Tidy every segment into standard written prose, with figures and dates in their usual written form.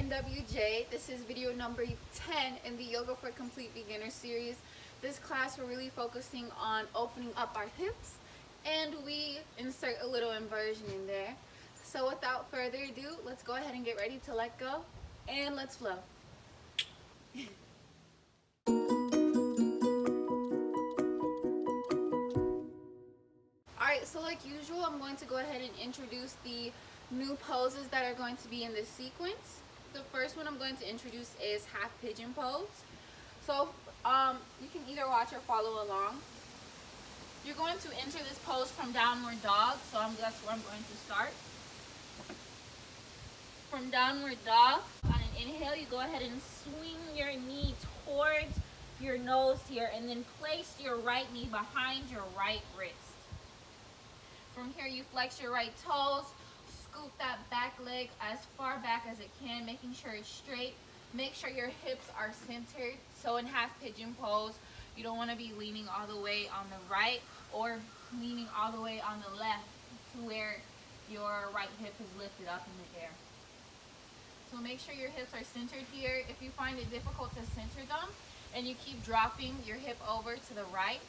NWJ. This is video number 10 in the Yoga for Complete Beginner series. This class we're really focusing on opening up our hips, and we insert a little inversion in there. So without further ado, let's go ahead and get ready to let go, and let's flow. Alright, so like usual, I'm going to go ahead and introduce the new poses that are going to be in this sequence. The first one I'm going to introduce is half pigeon pose. So you can either watch or follow along. You're going to enter this pose from downward dog, so that's where I'm going to start. From downward dog, on an inhale, you go ahead and swing your knee towards your nose here, and then place your right knee behind your right wrist. From here, you flex your right toes, scoop that back leg as far back as it can, making sure it's straight. Make sure your hips are centered. So in half pigeon pose, you don't want to be leaning all the way on the right or leaning all the way on the left to where your right hip is lifted up in the air. So make sure your hips are centered here. If you find it difficult to center them and you keep dropping your hip over to the right,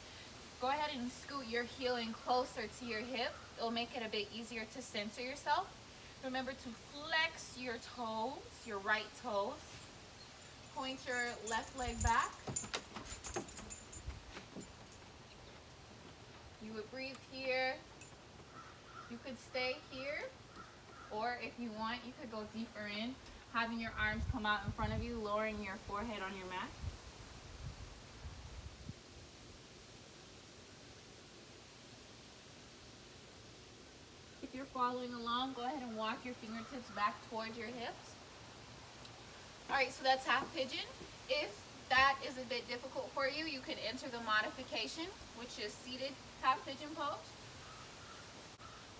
go ahead and scoot your heel in closer to your hip. It'll make it a bit easier to center yourself. Remember to flex your toes, your right toes. Point your left leg back. You would breathe here. You could stay here, or if you want, you could go deeper in, having your arms come out in front of you, lowering your forehead on your mat. If you're following along, go ahead and walk your fingertips back towards your hips. Alright, so that's half pigeon. If that is a bit difficult for you, you can enter the modification, which is seated half pigeon pose.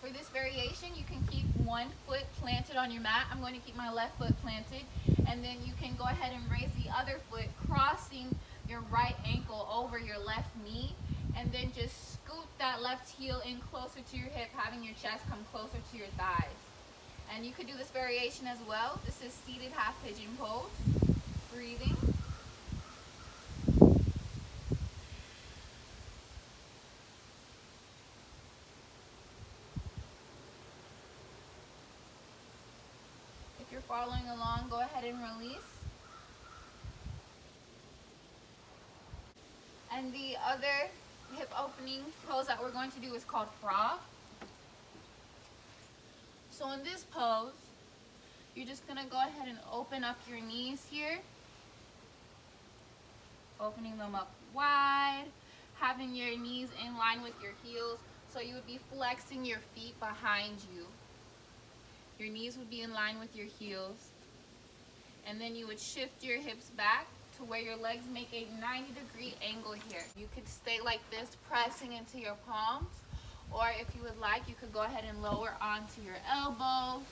For this variation, you can keep one foot planted on your mat. I'm going to keep my left foot planted, and then you can go ahead and raise the other foot, crossing your right ankle over your left knee, and then just scoot that left heel in closer to your hip, having your chest come closer to your thighs. And you could do this variation as well. This is seated half pigeon pose. Breathing. If you're following along, go ahead and release. And the other hip opening pose that we're going to do is called frog. So in this pose, you're just going to go ahead and open up your knees here. Opening them up wide, having your knees in line with your heels. So you would be flexing your feet behind you. Your knees would be in line with your heels. And then you would shift your hips back to where your legs make a 90-degree angle here. You could stay like this, pressing into your palms. Or if you would like, you could go ahead and lower onto your elbows.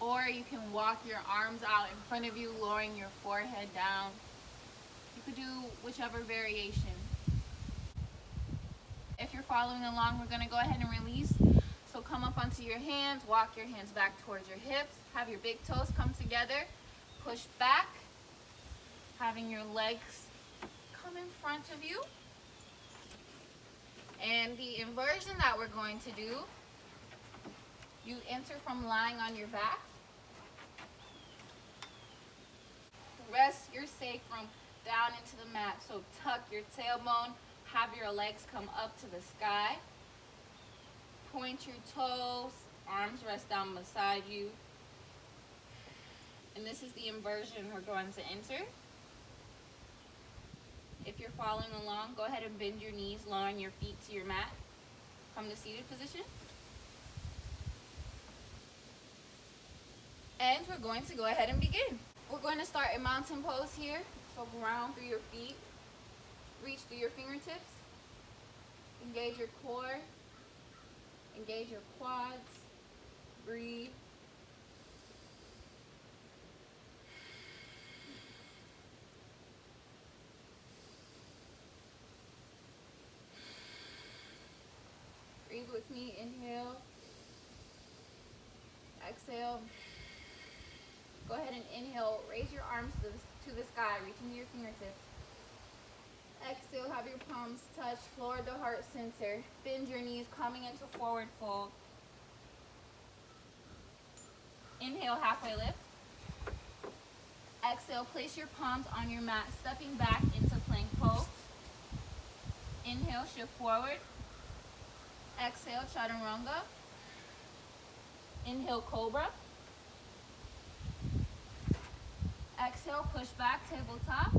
Or you can walk your arms out in front of you, lowering your forehead down. You could do whichever variation. If you're following along, we're going to go ahead and release. So come up onto your hands, walk your hands back towards your hips, have your big toes come together, push back, having your legs come in front of you. And the inversion that we're going to do, you enter from lying on your back. Rest your sacrum down into the mat. So tuck your tailbone, have your legs come up to the sky. Point your toes, arms rest down beside you. And this is the inversion we're going to enter. If you're following along, go ahead and bend your knees, lowering your feet to your mat. Come to seated position. And we're going to go ahead and begin. We're going to start a mountain pose here. So ground through your feet. Reach through your fingertips. Engage your core. Engage your quads. Breathe. Breathe with me. Inhale. Exhale. Go ahead and inhale, raise your arms to the sky, reaching to your fingertips. Exhale, have your palms touch floor to heart center. Bend your knees, coming into forward fold. Inhale, halfway lift. Exhale, place your palms on your mat, stepping back into plank pose. Inhale, shift forward. Exhale, chaturanga. Inhale, cobra. Exhale, push back, tabletop.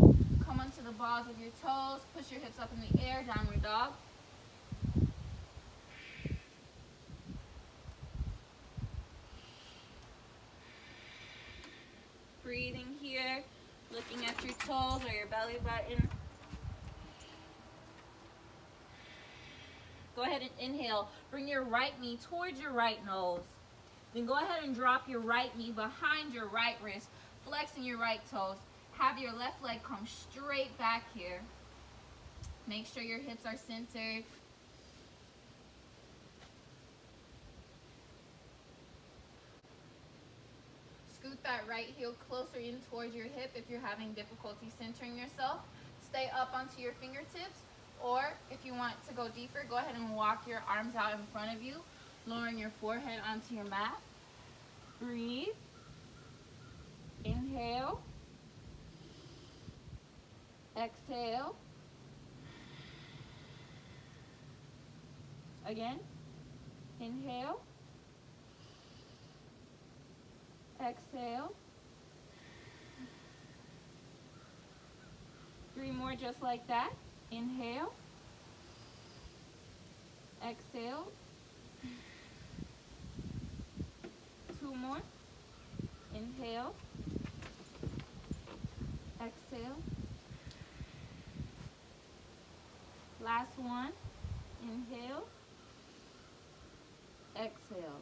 Come onto the balls of your toes. Push your hips up in the air, downward dog. Breathing here, looking at your toes or your belly button. Go ahead and inhale. Bring your right knee towards your right nose. Then go ahead and drop your right knee behind your right wrist, flexing your right toes. Have your left leg come straight back here. Make sure your hips are centered. Scoot that right heel closer in towards your hip if you're having difficulty centering yourself. Stay up onto your fingertips, or if you want to go deeper, go ahead and walk your arms out in front of you, lowering your forehead onto your mat. Breathe. Inhale. Exhale. Again. Inhale. Exhale. 3 more just like that. Inhale. Exhale. 2 more. Inhale. Exhale. Last one. Inhale. Exhale.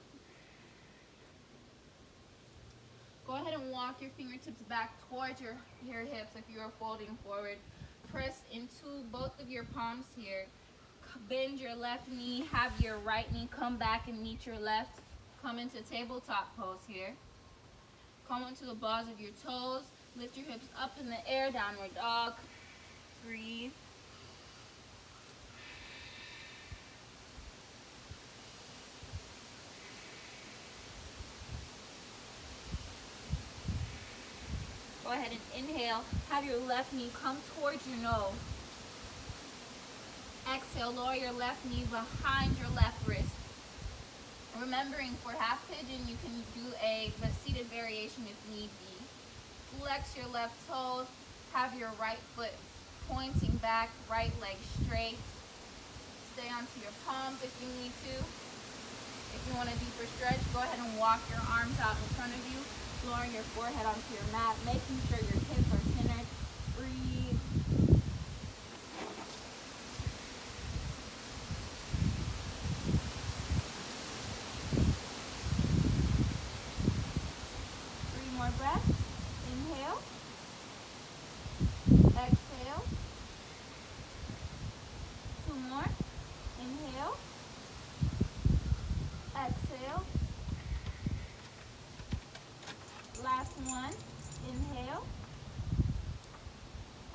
Go ahead and walk your fingertips back towards your hips if you are folding forward. Press into both of your palms here. Bend your left knee. Have your right knee come back and meet your left. Come into tabletop pose here. Come onto the balls of your toes. Lift your hips up in the air, downward dog. Breathe. Go ahead and inhale. Have your left knee come towards your nose. Exhale, lower your left knee behind your left wrist. Remembering for half pigeon, you can do the seated variation if need be. Flex your left toes. Have your right foot pointing back, right leg straight. Stay onto your palms if you need to. If you want a deeper stretch, go ahead and walk your arms out in front of you, lowering your forehead onto your mat, making sure your hips are centered. Breathe. More breath. Inhale. Exhale. 2 more. Inhale. Exhale. Last one. Inhale.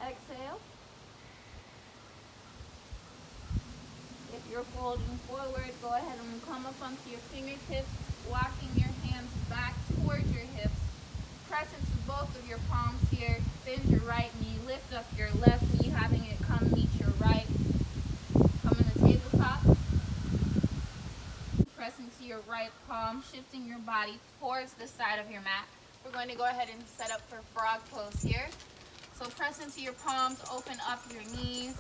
Exhale. If you're folding forward, go ahead and come up onto your fingertips, walking your hands back towards your hips. Press into both of your palms here. Bend your right knee. Lift up your left knee, having it come meet your right. Come in the tabletop. Press into your right palm, shifting your body towards the side of your mat. We're going to go ahead and set up for frog pose here. So press into your palms, open up your knees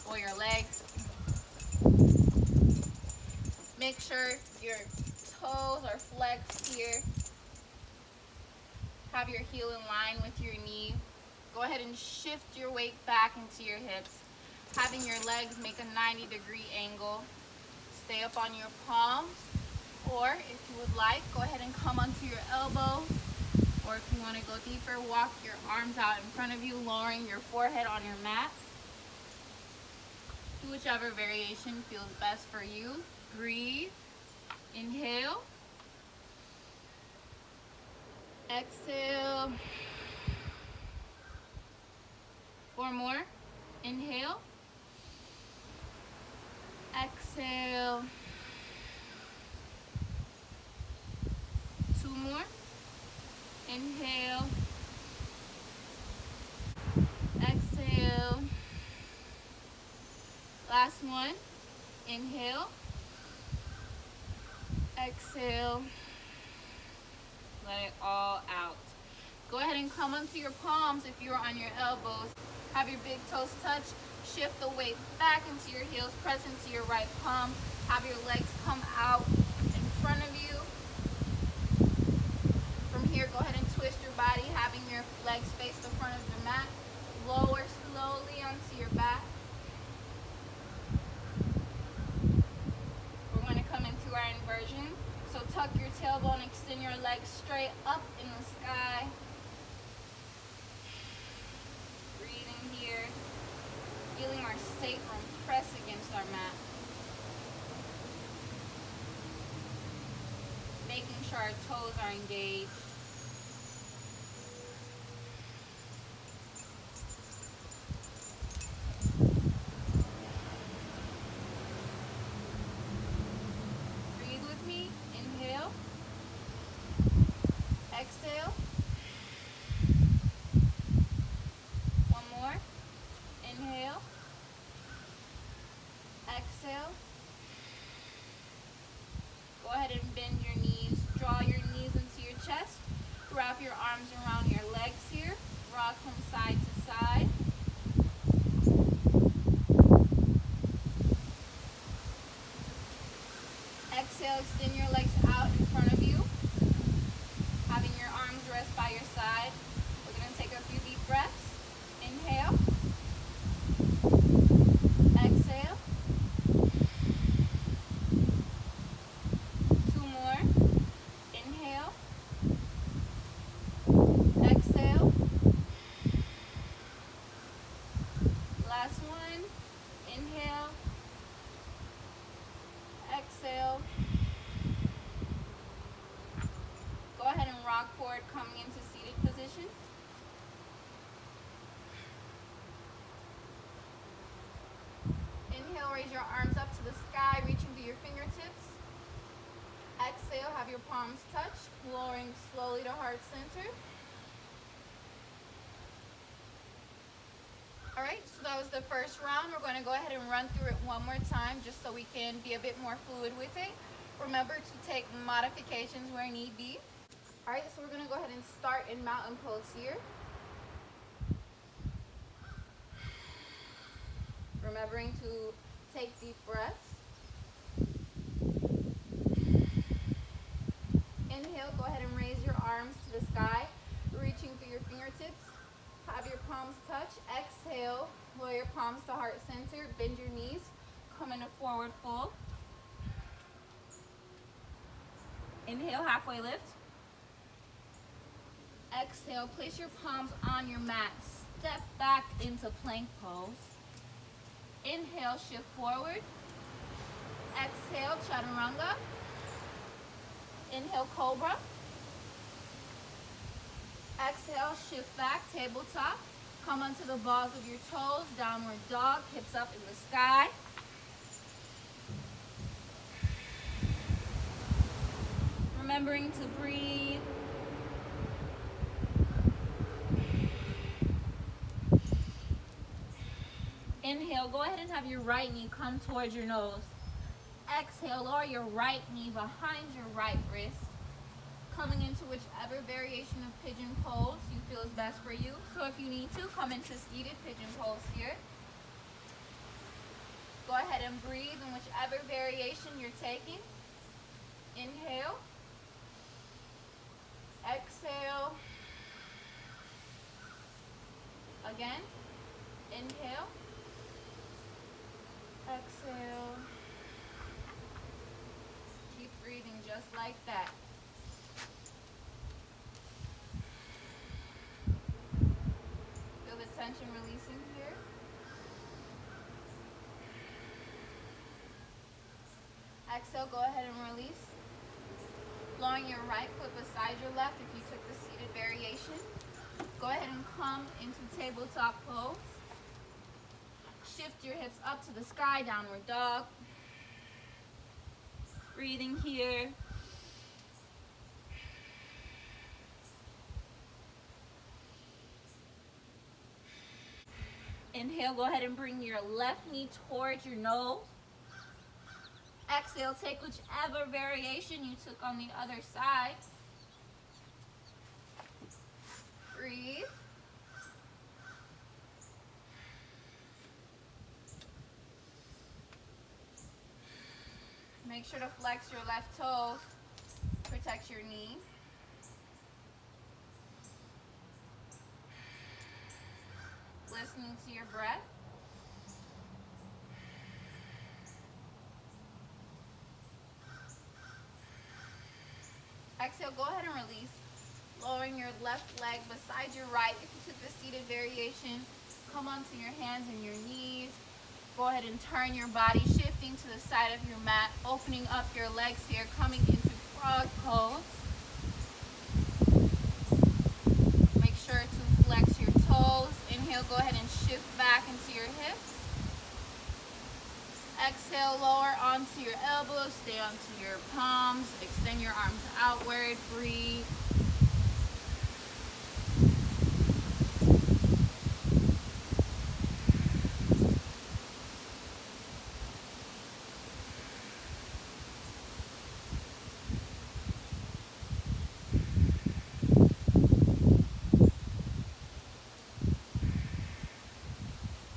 or your legs. Make sure your toes are flexed here. Have your heel in line with your knee. Go ahead and shift your weight back into your hips, having your legs make a 90-degree angle. Stay up on your palms, or if you would like, go ahead and come onto your elbows, or if you want to go deeper, walk your arms out in front of you, lowering your forehead on your mat. Do whichever variation feels best for you. Breathe. Inhale. Exhale. 4 more. Inhale. Exhale. 2 more. Inhale. Exhale. Last one. Inhale. Exhale. Let it all out. Go ahead and come onto your palms if you're on your elbows. Have your big toes touch. Shift the weight back into your heels. Press into your right palm. Have your legs come out in front of you. From here, go ahead and twist your body, having your legs face the front of the mat. Lower slowly onto your back. We're going to come into our inversion. So tuck your tailbone, extend your legs straight up in the sky. Breathing here. Feeling our sacrum press against our mat. Making sure our toes are engaged. Breathe with me. Inhale. Exhale. One more. Inhale. Exhale. Go ahead and bend your knees. Draw your knees into your chest. Wrap your arms around your legs here. Rock from side to side. Exhale, extend your legs out in front of you. Having your arms rest by your side. We're going to take a few deep breaths. Inhale. Exhale. 2 more. Inhale. Exhale. Last one. Inhale. Exhale. Go ahead and rock forward, coming into seated position. Inhale, raise your arms up to the sky, reaching through your fingertips. Exhale, have your palms touch, lowering slowly to heart center. Alright, so that was the first round. We're going to go ahead and run through it one more time just so we can be a bit more fluid with it. Remember to take modifications where need be. Alright, so we're going to go ahead and start in mountain pose here. Remembering to take deep breaths. Inhale, go ahead and raise your arms to the sky, reaching through your fingertips. Have your palms touch. Exhale, lower your palms to heart center. Bend your knees. Come into forward fold. Inhale, halfway lift. Exhale, place your palms on your mat. Step back into plank pose. Inhale, shift forward. Exhale, chaturanga. Inhale, cobra. Exhale, shift back, tabletop. Come onto the balls of your toes, downward dog, hips up in the sky. Remembering to breathe. Inhale, go ahead and have your right knee come towards your nose. Exhale, lower your right knee behind your right wrist. Coming into whichever variation of pigeon pose you feel is best for you. So if you need to, come into seated pigeon pose here. Go ahead and breathe in whichever variation you're taking. Inhale. Exhale. Again. Inhale. Exhale. Keep breathing just like that. Feel the tension releasing here. Exhale, go ahead and release. Lowering your right foot beside your left if you took the seated variation. Go ahead and come into tabletop pose. Shift your hips up to the sky, downward dog. Breathing here. Inhale, go ahead and bring your left knee towards your nose. Exhale, take whichever variation you took on the other side. Breathe. Make sure to flex your left toes. Protect your knee. Listening to your breath. Exhale, go ahead and release. Lowering your left leg beside your right. If you took the seated variation, come onto your hands and your knees. Go ahead and turn your body, shifting to the side of your mat, opening up your legs here, coming into frog pose. Make sure to flex your toes. Inhale, go ahead and shift back into your hips. Exhale, lower onto your elbows, stay onto your palms, extend your arms outward, breathe.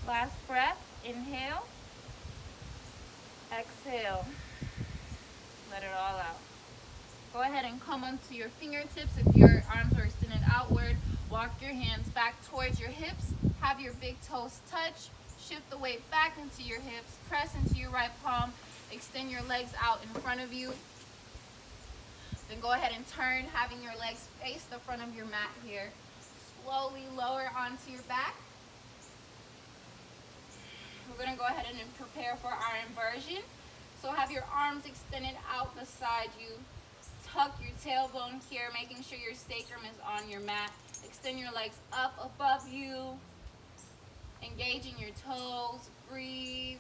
Last breath, inhale, exhale, let it all out. Go ahead and come onto your fingertips. If your arms are extended outward, walk your hands back towards your hips, have your big toes touch, shift the weight back into your hips, press into your right palm, extend your legs out in front of you. Then go ahead and turn, having your legs face the front of your mat here. Slowly lower onto your back. We're going to go ahead and prepare for our inversion. So have your arms extended out beside you. Tuck your tailbone here, making sure your sacrum is on your mat. Extend your legs up above you. Engaging your toes. Breathe.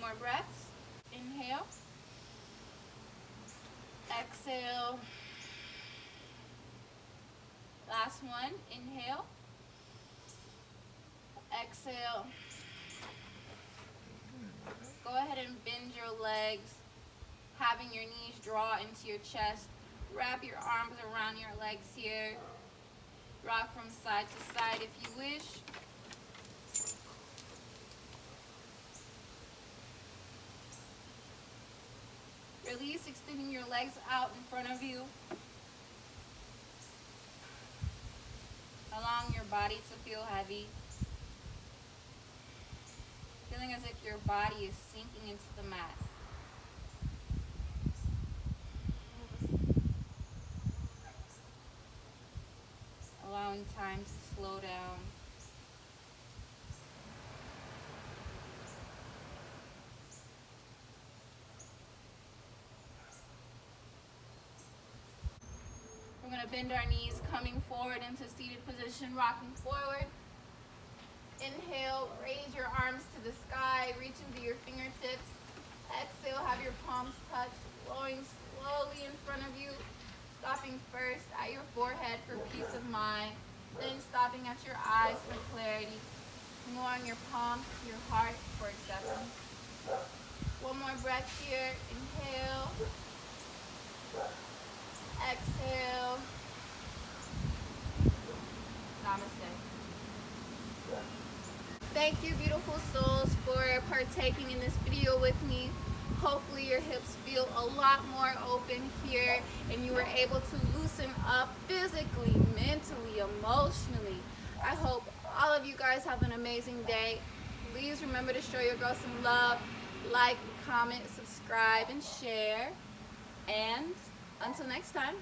More breaths. Inhale. Exhale. Last one. Inhale. Exhale. Go ahead and bend your legs, having your knees draw into your chest. Wrap your arms around your legs here. Rock from side to side if you wish. Release, extending your legs out in front of you. Allowing your body to feel heavy. Feeling as if your body is sinking into the mat. Allowing time to slow down. We're going to bend our knees, coming forward into seated position, rocking forward. Inhale, raise your arms to the sky, reach into your fingertips. Exhale, have your palms touch, flowing slowly in front of you. Stopping first at your forehead for peace of mind, then stopping at your eyes for clarity. Lowering your palms to your heart for acceptance. One more breath here. Inhale. Exhale. Namaste. Thank you, beautiful souls, for partaking in this video with me. Hopefully your hips feel a lot more open here and you were able to loosen up physically, mentally, emotionally. I hope all of you guys have an amazing day. Please remember to show your girl some love. Like, comment, subscribe, and share. And until next time.